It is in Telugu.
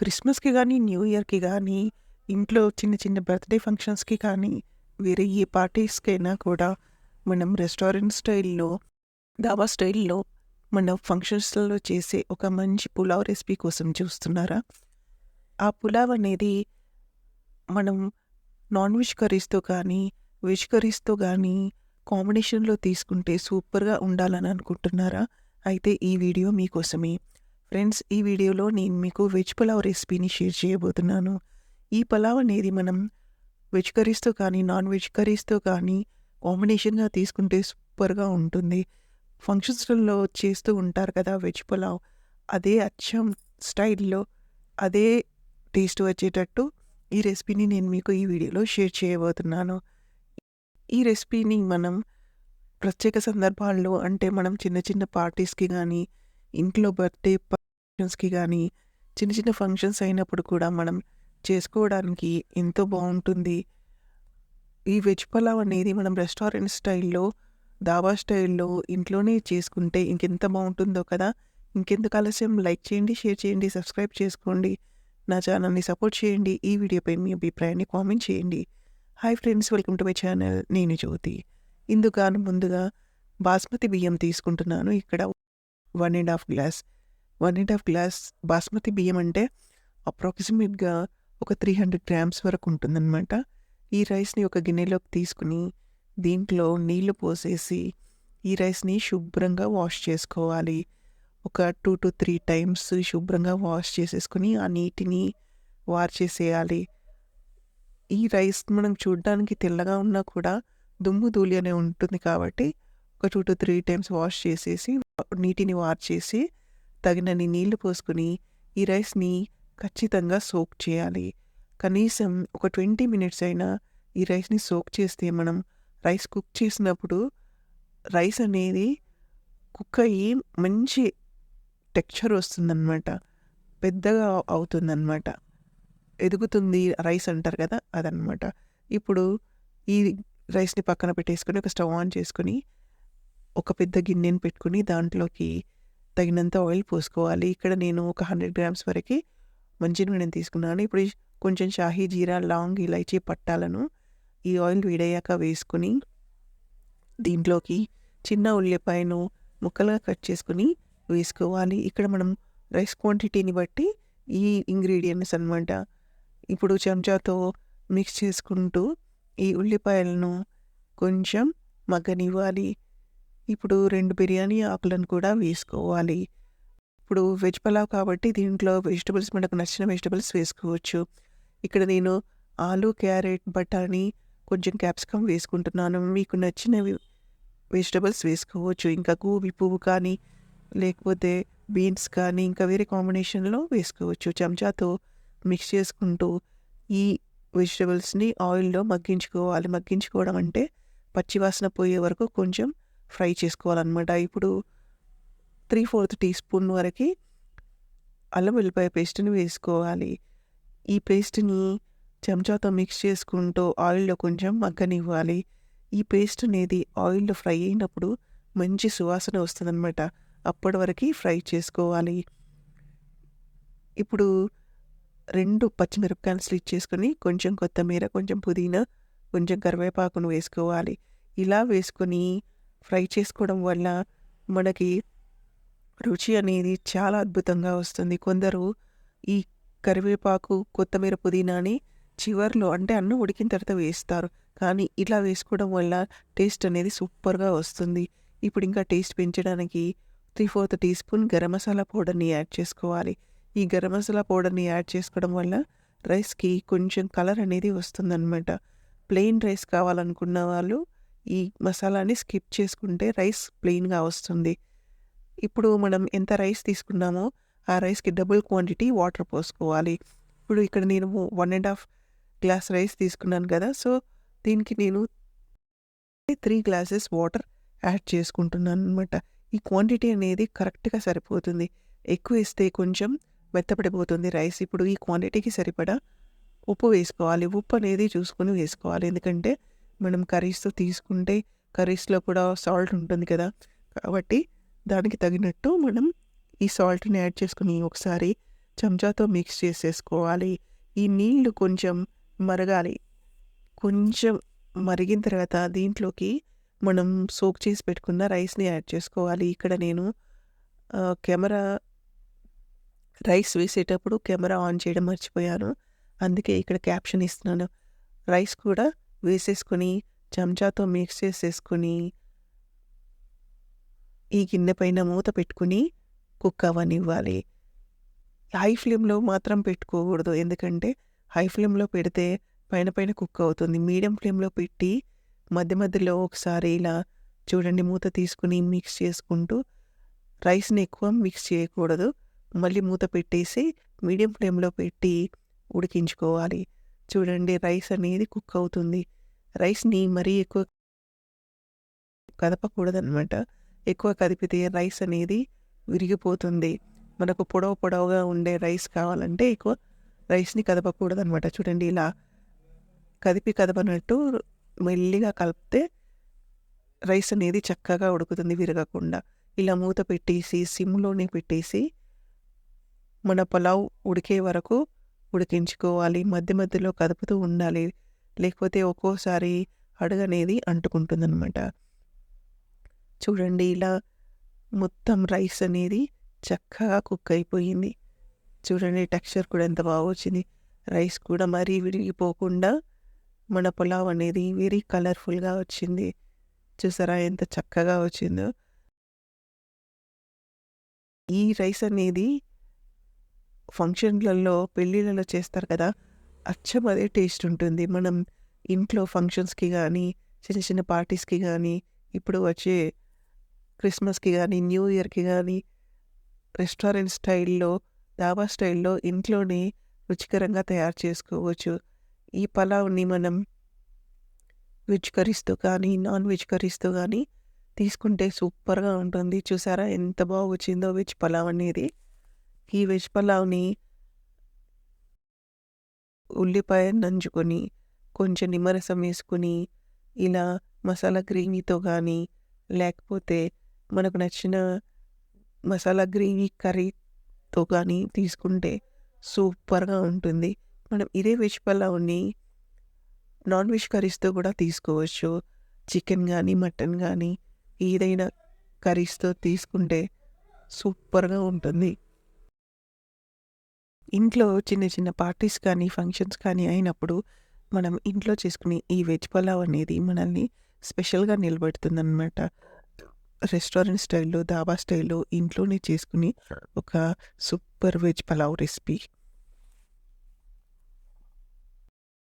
క్రిస్మస్‌కి గానీ, న్యూ ఇయర్‌కి గానీ, ఇంట్లో చిన్న చిన్న బర్త్‌డే ఫంక్షన్స్‌కి కానీ, వేరే ఏ పార్టీస్‌కైనా కూడా మనం రెస్టారెంట్ స్టైల్‌లో, ధాబా స్టైల్‌లో మన ఫంక్షన్స్‌లలో చేసే ఒక మంచి పులావ్ రెసిపీ కోసం చూస్తున్నారా? ఆ పులావ్ అనేది మనం నాన్ వెజ్ కర్రీస్‌తో కానీ, వెజ్ కర్రీస్‌తో గానీ కాంబినేషన్‌లో తీసుకుంటే సూపర్‌గా ఉండాలని అనుకుంటున్నారా? అయితే ఈ వీడియో మీకోసమే. ఫ్రెండ్స్, ఈ వీడియోలో నేను మీకు వెజ్ పులావ్ రెసిపీని షేర్ చేయబోతున్నాను. ఈ పులావ్ అనేది మనం వెజ్ కర్రీస్‌తో కానీ, నాన్ వెజ్ కర్రీస్‌తో కానీ కాంబినేషన్‌గా తీసుకుంటే సూపర్‌గా ఉంటుంది. ఫంక్షన్స్‌లలో చేస్తూ ఉంటారు కదా వెజ్ పులావ్. అదే అచ్చం స్టైల్‌లో, అదే టేస్ట్ వచ్చేటట్టు ఈ రెసిపీని నేను మీకు ఈ వీడియోలో షేర్ చేయబోతున్నాను. ఈ రెసిపీని మనం ప్రత్యేక సందర్భాల్లో, అంటే మనం చిన్న చిన్న పార్టీస్‌కి గానీ, ఇంట్లో బర్త్‌డే ఫంక్షన్స్‌కి గానీ, చిన్న చిన్న ఫంక్షన్స్ అయినప్పుడు కూడా మనం చేసుకోవడానికి ఎంతో బావుంటుంది. ఈ వెజ్ పలావ్ అనేది మనం రెస్టారెంట్ స్టైల్‌లో, ధాబా స్టైల్‌లో ఇంట్లోనే చేసుకుంటే ఇంకెంత బావుంటుందో కదా! ఇంకెందుకు ఆలస్యం, లైక్ చేయండి, షేర్ చేయండి, సబ్స్క్రైబ్ చేసుకోండి. నా ఛానల్‌ని సపోర్ట్ చేయండి. ఈ వీడియోపై మీ అభిప్రాయాన్ని కామెంట్ చేయండి. Hi friends, welcome to my channel. నేను జ్యోతి. ఇందుకు గాను ముందుగా బాస్మతి బియ్యం తీసుకుంటున్నాను. ఇక్కడ 1 ½ గ్లాస్. 1 ½ గ్లాస్ బాస్మతి బియ్యం అంటే అప్రాక్సిమేట్‌గా ఒక 300 గ్రామ్స్ వరకు ఉంటుందనమాట. ఈ రైస్‌ని ఒక గిన్నెలోకి తీసుకొని, దీంట్లో నీళ్లు పోసేసి, ఈ రైస్‌ని శుభ్రంగా వాష్ చేసుకోవాలి. ఒక 2-3 టైమ్స్ శుభ్రంగా వాష్ చేసేసుకొని, ఆ నీటిని వార్చేసేయాలి. ఈ రైస్ మనం చూడ్డానికి తెల్లగా ఉన్నా కూడా దుమ్ము, ధూళి అనేది ఉంటుంది కాబట్టి, ఒక 2-3 టైమ్స్ వాష్ చేసేసి, నీటిని వార్చేసి, తగినన్ని నీళ్లు పోసుకొని, ఈ రైస్‌ని ఖచ్చితంగా సోక్ చేయాలి. కనీసం ఒక 20 మినిట్స్ అయినా ఈ రైస్‌ని సోక్ చేస్తే, మనం రైస్ కుక్ చేసినప్పుడు రైస్ అనేది కుక్ అయ్యి మంచి టెక్స్చర్ వస్తుందనమాట. పెద్దగా అవుతుందనమాట. ఎదుగుతుంది రైస్ అంటారు కదా! అదనమాట. ఇప్పుడు ఈ రైస్‌ని పక్కన పెట్టేసుకొని, ఒక స్టవ్ ఆన్ చేసుకొని, ఒక పెద్ద గిన్నెని పెట్టుకొని, దాంట్లోకి తగినంత ఆయిల్ పోసుకోవాలి. ఇక్కడ నేను ఒక 100 గ్రామ్స్ వరకి మంచి నూనెని తీసుకున్నాను. ఇప్పుడు కొంచెం షాహీ జీరా, లాంగ్, ఇలైచీ పట్టాలను ఈ ఆయిల్ వేడయ్యాక వేసుకొని, దీంట్లోకి చిన్న ఉల్లిపాయను ముక్కలుగా కట్ చేసుకొని వేసుకోవాలి. ఇక్కడ మనం రైస్ క్వాంటిటీని బట్టి ఈ ఇంగ్రీడియెంట్స్ అనమాట. ఇప్పుడు చెంచాతో మిక్స్ చేసుకుంటూ ఈ ఉల్లిపాయలను కొంచెం మగ్గనివ్వాలి. ఇప్పుడు 2 బిర్యానీ ఆకులను కూడా వేసుకోవాలి. ఇప్పుడు వెజ్ పలావ్ కాబట్టి దీంట్లో వెజిటబుల్స్ మనకు నచ్చిన వెజిటబుల్స్ వేసుకోవచ్చు. ఇక్కడ నేను ఆలు, క్యారెట్, బఠానీ, కొంచెం క్యాప్సికమ్ వేసుకుంటున్నాను. మీకు నచ్చినవి వెజిటబుల్స్ వేసుకోవచ్చు. ఇంకా గోబీ పువ్వు కానీ, లేకపోతే బీన్స్ కానీ, ఇంకా వేరే కాంబినేషన్‌లో వేసుకోవచ్చు. చెంచాతో మిక్స్ చేసుకుంటూ ఈ వెజిటబుల్స్‌ని ఆయిల్‌లో మగ్గించుకోవాలి. మగ్గించుకోవడం అంటే పచ్చివాసన పోయే వరకు కొంచెం ఫ్రై చేసుకోవాలనమాట. ఇప్పుడు 3/4 టీ స్పూన్ వరకి అల్లం వెల్లిపాయ పేస్ట్‌ని వేసుకోవాలి. ఈ పేస్ట్‌ని చెంచాతో మిక్స్ చేసుకుంటూ ఆయిల్‌లో కొంచెం మగ్గనివ్వాలి. ఈ పేస్ట్ అనేది ఆయిల్‌లో ఫ్రై అయినప్పుడు మంచి సువాసన వస్తదనమాట. అప్పటి వరకి ఫ్రై చేసుకోవాలి. ఇప్పుడు 2 పచ్చిమిరపకాయలు స్లిట్ చేసుకొని, కొంచెం కొత్తిమీర, కొంచెం పుదీనా, కొంచెం కరివేపాకును వేసుకోవాలి. ఇలా వేసుకొని ఫ్రై చేసుకోవడం వల్ల మనకి రుచి అనేది చాలా అద్భుతంగా వస్తుంది. కొందరు ఈ కరివేపాకు, కొత్తిమీర, పుదీనాని చివర్లో, అంటే అన్నం ఉడికిన తర్వాత వేస్తారు. కానీ ఇలా వేసుకోవడం వల్ల టేస్ట్ అనేది సూపర్‌గా వస్తుంది. ఇప్పుడు ఇంకా టేస్ట్ పెంచడానికి 3/4 టీ స్పూన్ గరం మసాలా పౌడర్‌ని యాడ్ చేసుకోవాలి. ఈ గరం మసాలా పౌడర్‌ని యాడ్ చేసుకోవడం వల్ల రైస్‌కి కొంచెం కలర్ అనేది వస్తుందనమాట. ప్లెయిన్ రైస్ కావాలనుకున్న వాళ్ళు ఈ మసాలాని స్కిప్ చేసుకుంటే రైస్ ప్లెయిన్‌గా వస్తుంది. ఇప్పుడు మనం ఎంత రైస్ తీసుకున్నామో, ఆ రైస్‌కి డబుల్ క్వాంటిటీ వాటర్ పోసుకోవాలి. ఇప్పుడు ఇక్కడ నేను 1 ½ గ్లాస్ రైస్ తీసుకున్నాను కదా! సో, దీనికి నేను 3 గ్లాసెస్ వాటర్ యాడ్ చేసుకుంటున్నాననమాట. ఈ క్వాంటిటీ అనేది కరెక్ట్‌గా సరిపోతుంది. ఎక్కువేస్తే కొంచెం మెత్తపడిపోతుంది రైస్. ఇప్పుడు ఈ క్వాంటిటీకి సరిపడా ఉప్పు వేసుకోవాలి. ఉప్పు అనేది చూసుకొని వేసుకోవాలి. ఎందుకంటే మనం కర్రీస్‌తో తీసుకుంటే కర్రీస్‌లో కూడా సాల్ట్ ఉంటుంది కదా! కాబట్టి దానికి తగినట్టు మనం ఈ సాల్ట్‌ని యాడ్ చేసుకొని ఒకసారి చెంచాతో మిక్స్ చేసేసుకోవాలి. ఈ నీళ్లు కొంచెం మరగాలి. కొంచెం మరిగిన తర్వాత దీంట్లోకి మనం సోక్ చేసి పెట్టుకున్న రైస్‌ని యాడ్ చేసుకోవాలి. ఇక్కడ నేను కెమెరా రైస్ వేసేటప్పుడు కెమెరా ఆన్ చేయడం మర్చిపోయాను. అందుకే ఇక్కడ క్యాప్షన్ ఇస్తున్నాను. రైస్ కూడా వేసేసుకొని చెంచాతో మిక్స్ చేసేసుకొని ఈ గిన్నె పైన మూత పెట్టుకొని కుక్ అవ్వనివ్వాలి. హై ఫ్లేమ్‌లో మాత్రం పెట్టుకోకూడదు. ఎందుకంటే హై ఫ్లేమ్‌లో పెడితే పైన పైన కుక్ అవుతుంది. మీడియం ఫ్లేమ్‌లో పెట్టి మధ్య మధ్యలో ఒకసారి ఇలా చూడండి మూత తీసుకొని మిక్స్ చేసుకుంటూ రైస్‌ని ఎక్కువ మిక్స్ చేయకూడదు. మళ్ళీ మూత పెట్టేసి మీడియం ఫ్లేమ్‌లో పెట్టి ఉడికించుకోవాలి. చూడండి రైస్ అనేది కుక్ అవుతుంది. రైస్‌ని మరీ ఎక్కువ కదపకూడదనమాట. ఎక్కువ కదిపితే రైస్ అనేది విరిగిపోతుంది. మనకు పొడవుగా ఉండే రైస్ కావాలంటే ఎక్కువ రైస్‌ని కదపకూడదనమాట. చూడండి ఇలా కదపనట్టు మెల్లిగా కలిపితే రైస్ అనేది చక్కగా ఉడుకుతుంది విరగకుండా. ఇలా మూత పెట్టేసి సిమ్‌లోనే పెట్టేసి మన పులావ్ ఉడికే వరకు ఉడికించుకోవాలి. మధ్య మధ్యలో కదుపుతూ ఉండాలి. లేకపోతే ఒక్కోసారి అడుగనేది అంటుకుంటుందనమాట. చూడండి ఇలా మొత్తం రైస్ అనేది చక్కగా కుక్ అయిపోయింది. చూడండి టెక్స్చర్ కూడా ఎంత బాగా వచ్చింది. రైస్ కూడా మరీ విరిగిపోకుండా మన పులావ్ అనేది వెరీ కలర్‌ఫుల్‌గా వచ్చింది. చూసారా ఎంత చక్కగా వచ్చిందో. ఈ రైస్ అనేది ఫంక్షన్‌లలో, పెళ్ళిళ్ళలో చేస్తారు కదా! అచ్చం అదే టేస్ట్ ఉంటుంది. మనం ఇంట్లో ఫంక్షన్స్‌కి గానీ, చిన్న చిన్న పార్టీస్‌కి గానీ, ఇప్పుడు వచ్చే క్రిస్మస్‌కి గానీ, న్యూ ఇయర్‌కి గానీ, రెస్టారెంట్ స్టైల్‌లో, ధాబా స్టైల్‌లో ఇంట్లోనే రుచికరంగా తయారు చేసుకోవచ్చు. ఈ పలావ్‌ని మనం వెజ్ కర్రీస్‌తో కానీ, నాన్ వెజ్ కర్రీస్‌తో గానీ తీసుకుంటే సూపర్‌గా ఉంటుంది. చూసారా ఎంత బాగా వచ్చిందో వెజ్ పలావ్ అనేది. ఈ వెజ్ పలావ్‌ని ఉల్లిపాయ నంచుకొని, కొంచెం నిమ్మరసం వేసుకొని, ఇలా మసాలా గ్రేవీతో గానీ, లేకపోతే మనకు నచ్చిన మసాలా గ్రేవీ కర్రీతో గానీ తీసుకుంటే సూపర్‌గా ఉంటుంది. మనం ఇదే వెజ్ పలావ్‌ని నాన్ వెజ్ కర్రీస్‌తో కూడా తీసుకోవచ్చు. చికెన్ గానీ, మటన్ గానీ ఏదైనా కర్రీస్‌తో తీసుకుంటే సూపర్‌గా ఉంటుంది. ఇంట్లో చిన్న చిన్న పార్టీస్ కానీ, ఫంక్షన్స్ కానీ అయినప్పుడు మనం ఇంట్లో చేసుకునే ఈ వెజ్ పలావ్ అనేది మనల్ని స్పెషల్‌గా నిలబెడుతుందనమాట. రెస్టారెంట్ స్టైల్‌లో, ధాబా స్టైల్‌లో ఇంట్లోనే చేసుకుని ఒక సూపర్ వెజ్ పలావ్ రెసిపీ.